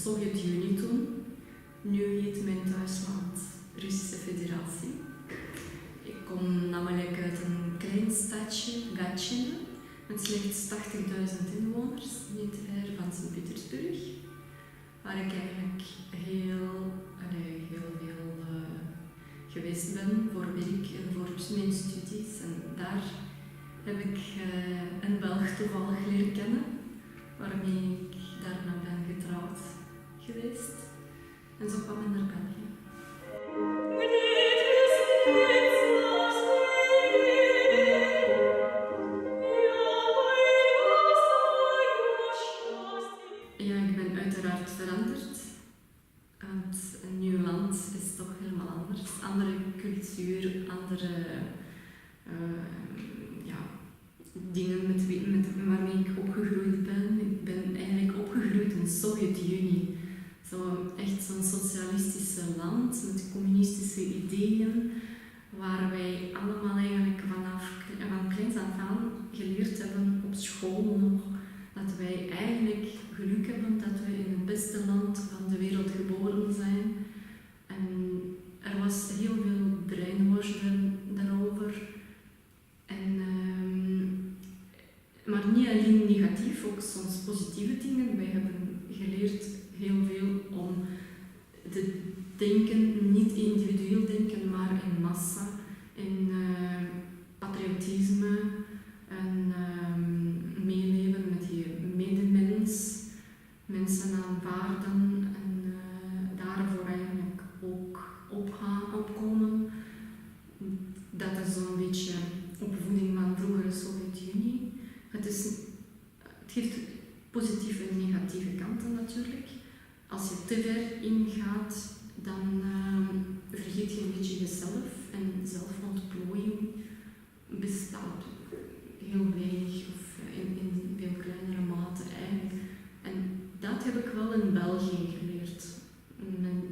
Sovjet-Unie toen. Nu heet mijn thuisland Russische Federatie. Ik kom namelijk uit een klein stadje, Gatchina, met slechts 80.000 inwoners, niet ver van Sint-Petersburg, waar ik eigenlijk heel veel geweest ben voor werk en voor mijn studies. En daar heb ik een Belg toevallig leren kennen, waarmee ik daarna ben getrouwd geweest. En zo kwam ik naar België. Ja, ik ben uiteraard veranderd. Want een nieuw land is toch helemaal anders. Andere cultuur, andere dingen waarmee ik opgegroeid ben. Ik ben eigenlijk opgegroeid in de Sovjet-Unie. Echt zo'n socialistische land met communistische ideeën, waar wij allemaal eigenlijk van kleins af aan geleerd hebben op school nog dat wij eigenlijk geluk hebben dat we in het beste land van de wereld geboren zijn. En er was heel veel brainwashing daarover. Maar niet alleen negatief, ook soms positieve dingen. Wij hebben geleerd heel veel om te denken, niet individueel denken, maar in massa, in patriotisme en meeleven met je medemens, mensen aanvaarden en daarvoor eigenlijk ook opkomen. Dat is zo'n beetje opvoeding van vroegere Sovjet-Unie. Het heeft positieve en negatieve kanten natuurlijk. Als je te ver ingaat, dan vergeet je een beetje jezelf en zelfontplooiing bestaat heel weinig of in veel kleinere mate eigenlijk. En dat heb ik wel in België geleerd.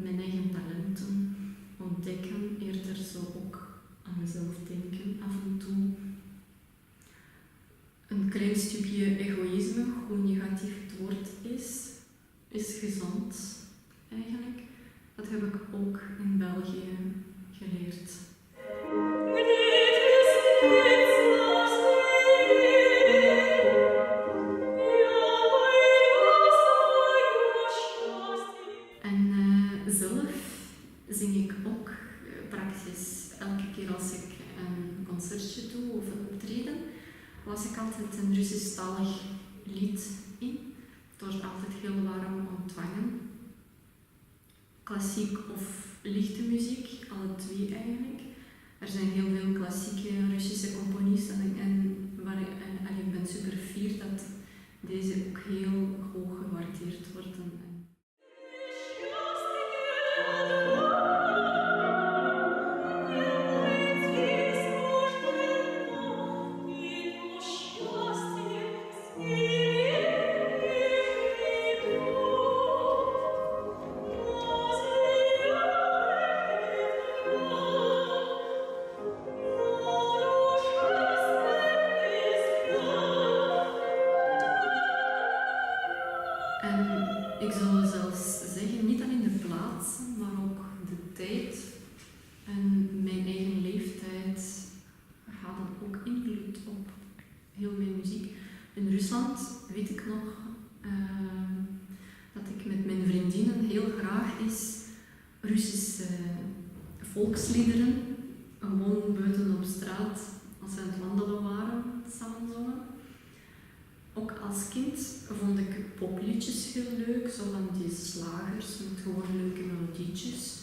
Mijn eigen talenten ontdekken, eerder zo ook aan mezelf denken af en toe. Een klein stukje egoïsme, hoe negatief het woord is gezond eigenlijk. Dat heb ik ook in België geleerd. En zelf zing ik ook praktisch elke keer als ik een concertje doe of een optreden, las ik altijd een Russisch-talig lied in. Het wordt altijd heel warm ontvangen. Klassiek of lichte muziek, alle twee eigenlijk. Er zijn heel veel klassieke Russische componisten en ik ben super fier dat deze ook heel hoog gewaardeerd worden. Ik zou zelfs zeggen, niet alleen de plaatsen, maar ook de tijd en mijn eigen leeftijd hadden ook invloed op heel mijn muziek. In Rusland weet ik nog dat ik met mijn vriendinnen heel graag Russische volksliederen, gewoon buiten op straat, als we aan het wandelen waren, samen zongen. Ook als kind vond ik popliedjes heel leuk, zo van die slagers met gewoon leuke melodietjes.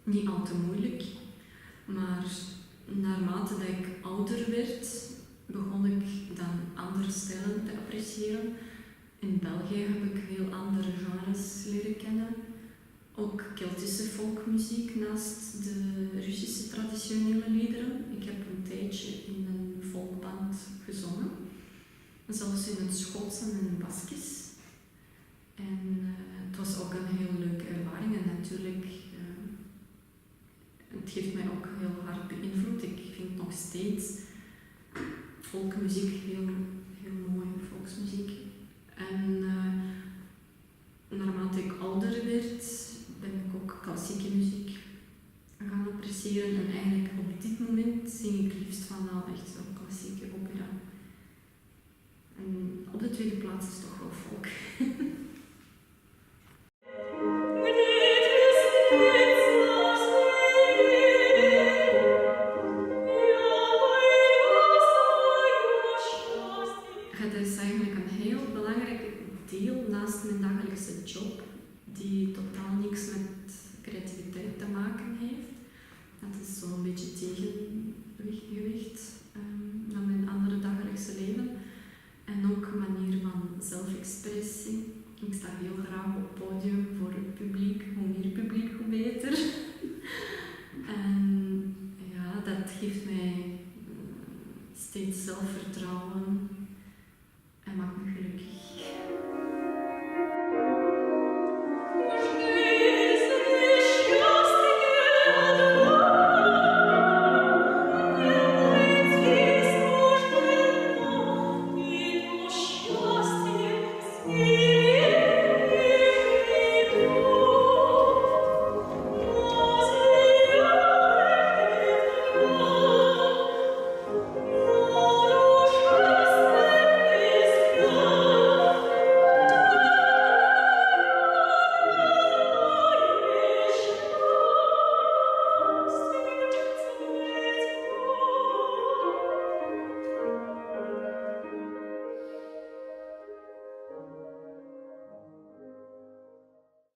Niet al te moeilijk, maar naarmate dat ik ouder werd, begon ik dan andere stijlen te appreciëren. In België heb ik heel andere genres leren kennen. Ook Keltische folkmuziek naast de Russische traditionele liederen. Ik heb een tijdje in een folkband gezongen. Zelfs in het Schots en in het Baskisch. En het was ook een heel leuke ervaring en natuurlijk, het heeft mij ook heel hard beïnvloed. Ik vind nog steeds folkmuziek heel mooi, volksmuziek. En naarmate ik ouder werd, ben ik ook klassieke muziek gaan appreciëren. En eigenlijk op dit moment zing ik liefst van echt zo'n klassieke opera. En op de tweede plaats is toch wel folk. Het is eigenlijk een heel belangrijk deel naast mijn dagelijkse job, die totaal niks met creativiteit te maken heeft. Dat is zo'n beetje tegengewicht naar mijn andere dagelijkse leven. En ook een manier van zelfexpressie. Ik sta heel graag op het podium voor het publiek. Hoe meer publiek, hoe beter. En ja, dat geeft mij steeds zelfvertrouwen